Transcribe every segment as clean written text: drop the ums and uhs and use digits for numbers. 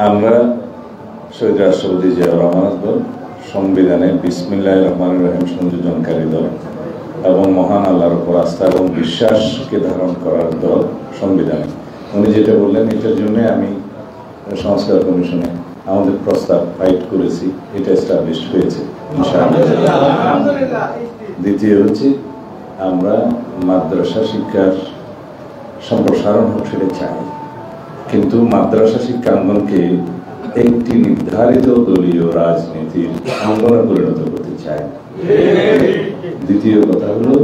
আমরা শহীদ রাষ্ট্রপতি জিয়াউর রহমান দল সংবিধানে বিসমিল্লাহির রহমানির রহিম সংযোজনকারী দল এবং মহান আল্লাহর উপর আস্থা এবং বিশ্বাসকে ধারণ করার দল সংবিধানে। উনি যেটা বললেন এটার জন্য আমি সংস্কার কমিশনে আমাদের প্রস্তাব ফাইট করেছি, এটা এস্টাবলিশ হয়েছে ইনশাআল্লাহ। দ্বিতীয় হচ্ছে আমরা মাদ্রাসা শিক্ষার সম্প্রসারণ হোক সেটা চাই, কিন্তু মাদ্রাসা শিক্ষাঙ্গনকে একটি নির্ধারিত দলীয় রাজনীতির আন্দোলনে পরিণত করতে চাই। দ্বিতীয় কথা হলো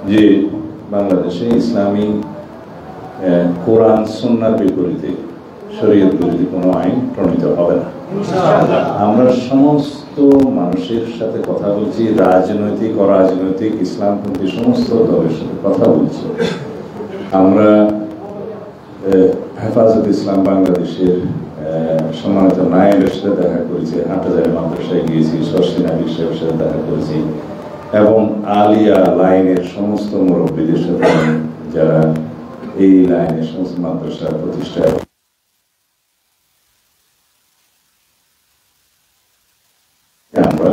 যে বাংলাদেশে ইসলামী কোরআন সুন্নাহর বিপরীতে শরীয়ত বিরোধী কোনো আইন প্রণীত হবে না। আমরা সমস্ত মানুষের সাথে কথা বলছি, রাজনৈতিক অরাজনৈতিক ইসলামপন্থী সমস্ত দলের সাথে কথা বলছি। আমরা হেফাজত ইসলাম বাংলাদেশের সম্মানিত নায়েবের সাথে দেখা করেছি, হাটহাজারী মাদ্রাসায় গিয়েছি, শর্ষিনা বিশ্বের সাথে দেখা করেছি এবং আলিয়া লাইনের সমস্ত মুরব্বীদের সাথে যারা এই লাইনের সমস্ত মাদ্রাসা প্রতিষ্ঠা আমরা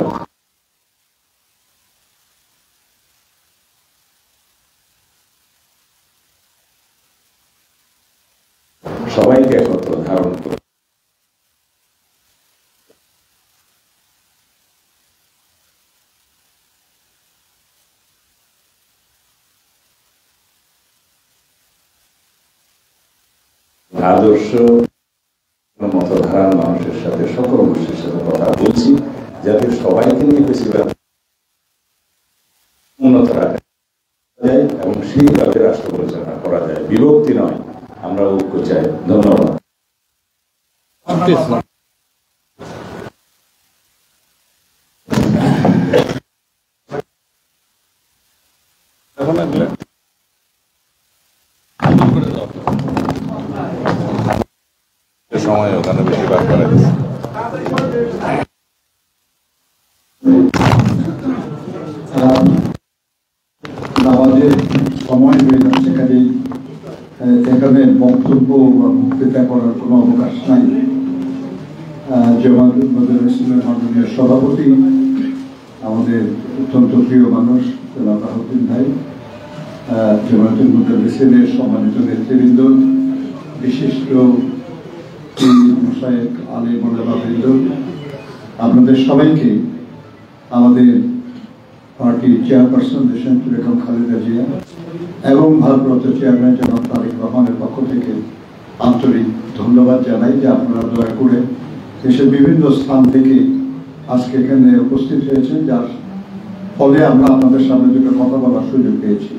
সবাইকে একত্র ধারণ করি। আদর্শ মতধারার মানুষের সাথে সকল গোষ্ঠীর সাথে কথা বলছি, যাতে সবাইকে নিয়ে বেশিরভাগ উন্নত রাখা যায় এবং সেইভাবে রাষ্ট্র পরিচালনা করা যায়। বিভক্তি নয়, আমরা ঐক্য চাই। ধন্যবাদ। সময় ওখানে বেশিরভাগ করা গেছে। আমাদের সময় হয়ে যাচ্ছে, কাজেই এখানে বক্তব্য বা বক্তৃতা করার কোনো অবকাশ নাই। জামাতুল মুদাররিসিনের মাননীয় সভাপতি, আমাদের অত্যন্ত প্রিয় মানুষ বাহাউদ্দিন ভাই, জামাতুল মুদাররিসিনের সম্মানিত নেতৃবৃন্দ, বিশিষ্ট মুশায়েখ আলেম ওলামা বৃন্দ, আপনাদের সবাইকে আমাদের পার্টির চেয়ারপারসন দেশনেত্রী বেগম খালেদা জিয়া এবং ভারপ্রাপ্ত চেয়ারম্যান জনাব তারেক রহমানের পক্ষ থেকে আন্তরিক ধন্যবাদ জানাই যে আপনারা দয়া করে দেশের বিভিন্ন স্থান থেকে আজকে এখানে উপস্থিত হয়েছেন, যার ফলে আমরা আপনাদের সামনে দুটো কথা বলার সুযোগ পেয়েছি।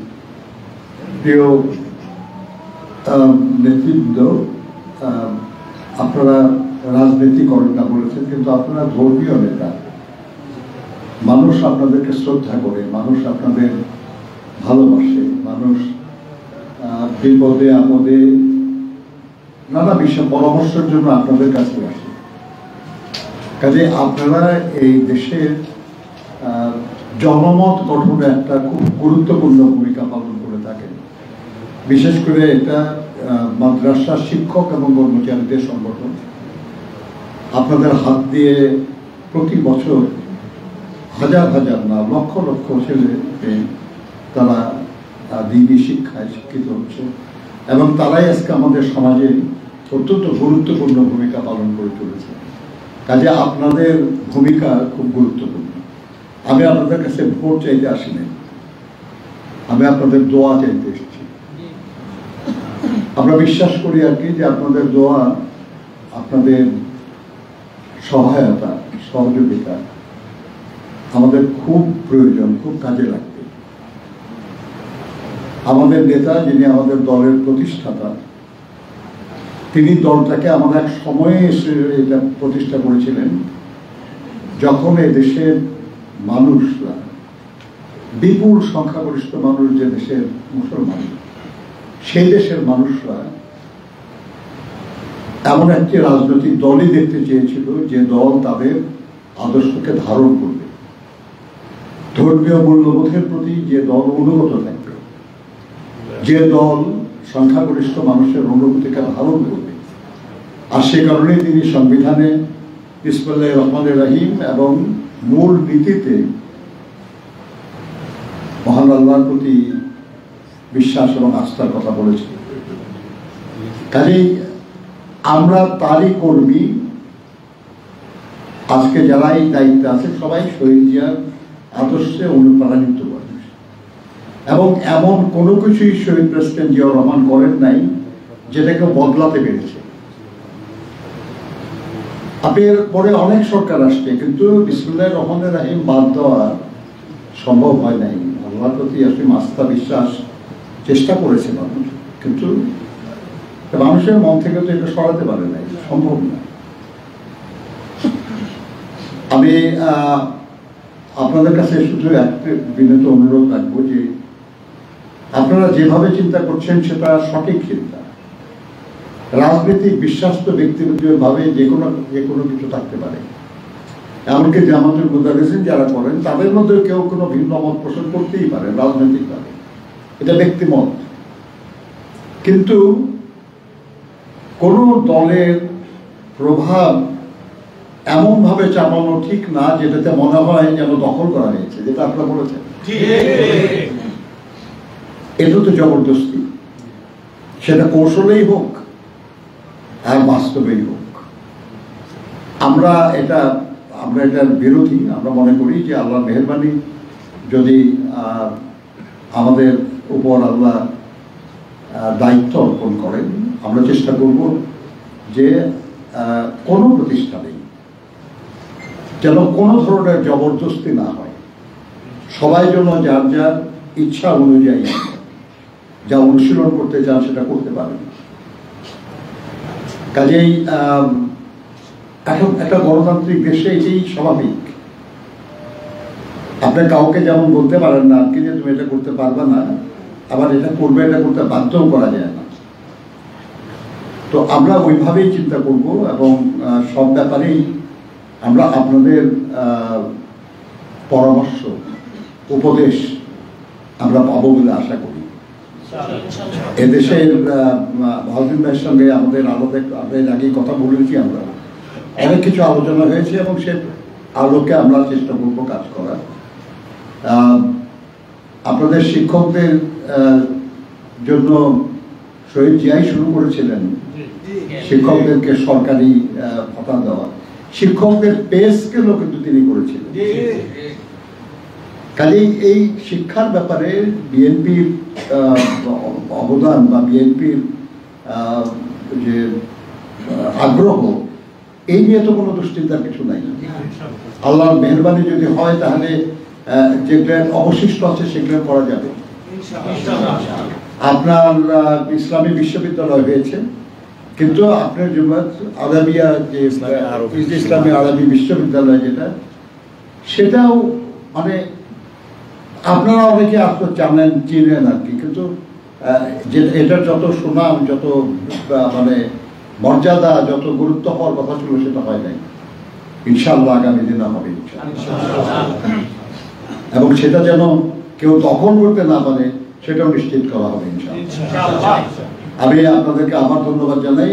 প্রিয় নেতৃবৃন্দ, আপনারা রাজনীতি করেন না বলেছেন, কিন্তু আপনারা ধর্মীয় নেতা। মানুষ আপনাদেরকে শ্রদ্ধা করে, মানুষ আপনাদের ভালোবাসে, মানুষ বিপদে আপদে নানা বিষয় পরামর্শের জন্য আপনাদের কাছে আসে। কাজে আপনারা এই দেশের জনমত গঠনে একটা খুব গুরুত্বপূর্ণ ভূমিকা পালন করে থাকেন। বিশেষ করে এটা মাদ্রাসা শিক্ষক এবং কর্মচারীদের সংগঠন। আপনাদের হাত দিয়ে প্রতি বছর হাজার হাজার না লক্ষ লক্ষ ছেলে তারা দিনী শিক্ষায় শিক্ষিত হচ্ছে এবং তারাই আজকে আমাদের সমাজে অত্যন্ত গুরুত্বপূর্ণ ভূমিকা পালন করে চলেছে। কাজে আপনাদের ভূমিকা খুব গুরুত্বপূর্ণ। আমি আপনাদের কাছে ভোট চাইতে আসিনি, আমি আপনাদের দোয়া চাইতে এসেছি। আমরা বিশ্বাস করি আর কি যে আপনাদের দোয়া, আপনাদের সহায়তা, সহযোগিতা আমাদের খুব প্রয়োজন, খুব কাজে লাগবে। আমাদের নেতা, যিনি আমাদের দলের প্রতিষ্ঠাতা, তিনি দলটাকে আমাদের এক সময়ে এসে এটা প্রতিষ্ঠা করেছিলেন যখন এই দেশের মানুষরা, বিপুল সংখ্যাগরিষ্ঠ মানুষ যে দেশের মুসলমান, সেই দেশের মানুষরা এমন একটি রাজনৈতিক দলই দেখতে চেয়েছিল যে দল তাদের আদর্শকে ধারণ করবে। ধর্মীয় মূল্যবোধের প্রতি যে দল অনুগত থাকবে, যে দল সংখ্যাগরিষ্ঠ মানুষের অনুভূতিকে ধারণ করবে, আর সে কারণে তিনি সংবিধানে বিসমিল্লাহির রহমানির রহিম এবং মূল নীতিতে মহান আল্লাহর প্রতি বিশ্বাস এবং আস্থার কথা বলেছি। কাজেই আমরা তারই কর্মী। আজকে যারা এই দায়িত্বে আছে সবাই শহীদ জিয়ার আদর্শে অনুপ্রাণিত মানুষ, এবং এমন কোনো কিছুই শহীদ প্রেসিডেন্ট জিয়াউর রহমান করেন নাই যেটাকে বদলাতে পেরেছে। আপনার পরে অনেক সরকার আসছে, কিন্তু বিসমিল্লাহির রহমানির রহিম বাদ দেওয়া সম্ভব হয় নাই। আল্লাহর প্রতি আসলে আস্থা বিশ্বাস চেষ্টা করেছে মানুষ, কিন্তু মানুষের মন থেকে তো এটা সরাতে পারে নাই, সম্ভব না। আমি আপনাদের কাছে শুধু একটা বিনীত অনুরোধ রাখবো যে আপনারা যেভাবে চিন্তা করছেন সেটা সঠিক চিন্তা। রাজনীতি বিশ্বাস তো ব্যক্তিগতভাবে যে কোনো কিছু থাকতে পারে, এমনকি জামাতুল মুদারিসিন যারা করেন তাদের মধ্যে কেউ কোনো ভিন্ন মত পোষণ করতেই পারে রাজনৈতিকভাবে, এটা ব্যক্তিমত। কিন্তু কোন দলের প্রভাব এমনভাবে চাপানো ঠিক না যেটাতে মনে হয় যেন দখল করা হয়েছে, যেটা আপনারা বলেছেন। এটা তো জবরদস্তি, সেটা কৌশলেই হোক আর বাস্তবেই হোক। আমরা এটার বিরোধী। আমরা মনে করি যে আল্লাহর মেহেরবানি যদি আমাদের উপর আল্লাহ দায়িত্ব অর্পণ করেন, আমরা চেষ্টা করব যে কোনো প্রতিষ্ঠানে যেন কোনো ধরনের জবরদস্তি না হয়, সবাই যেন যার যার ইচ্ছা অনুযায়ী যা অনুশীলন করতে চান সেটা করতে পারেন। কাজেই এখন একটা গণতান্ত্রিক দেশে এটাই স্বাভাবিক। আপনি কাউকে যেমন বলতে পারেন না আজকে যে তুমি এটা করতে পারবে না, আবার এটা করবে, এটা করতে বাধ্যও করা যায় না। তো আমরা ওইভাবেই চিন্তা করব, এবং সব ব্যাপারেই আমরা আপনাদের পরামর্শ উপদেশ আমরা পাবো বলে আশা করি। এদেশের ভাউজিন ভাইয়ের সঙ্গে আমাদের এর আগেই কথা বলেছি, আমরা অনেক কিছু আলোচনা হয়েছে, এবং সে আলোকে আমরা চেষ্টা করবো কাজ করার। আপনাদের শিক্ষকদের জন্য শহীদ জিয়াই শুরু করেছিলেন শিক্ষকদেরকে সরকারি ভাতা দেওয়া, শিক্ষকদের পে স্কেলও কিন্তু তিনি করেছিলেন। কাজেই এই শিক্ষার ব্যাপারে বিএনপির অবদান বা বিএনপির যে আগ্রহ, এই নিয়ে তো কোনো দুশ্চিন্তার কিছু নাই। আল্লাহর মেহেরবানি যদি হয় তাহলে যে গ্রেড অবশিষ্ট আছে সেগুলো করা যাবে। আপনার ইসলামী বিশ্ববিদ্যালয় হয়েছে, কিন্তু আপনার জমাত আরবিয়া যে ইসলামী আরবি বিশ্ববিদ্যালয় যেটা, সেটাও মানে আপনারা অনেকে আপনার জানেন চিনেন আর কি, কিন্তু এটার যত সুনাম, যত মানে মর্যাদা, যত গুরুত্ব হওয়ার কথা ছিল সেটা হয় নাই। ইনশাআল্লাহ আগামী দিনে হবে, এবং সেটা যেন কেউ দখল করতে না পারে সেটাও নিশ্চিত করা হবে ইনশাআল্লাহ। আমি আপনাদেরকে আবার ধন্যবাদ জানাই।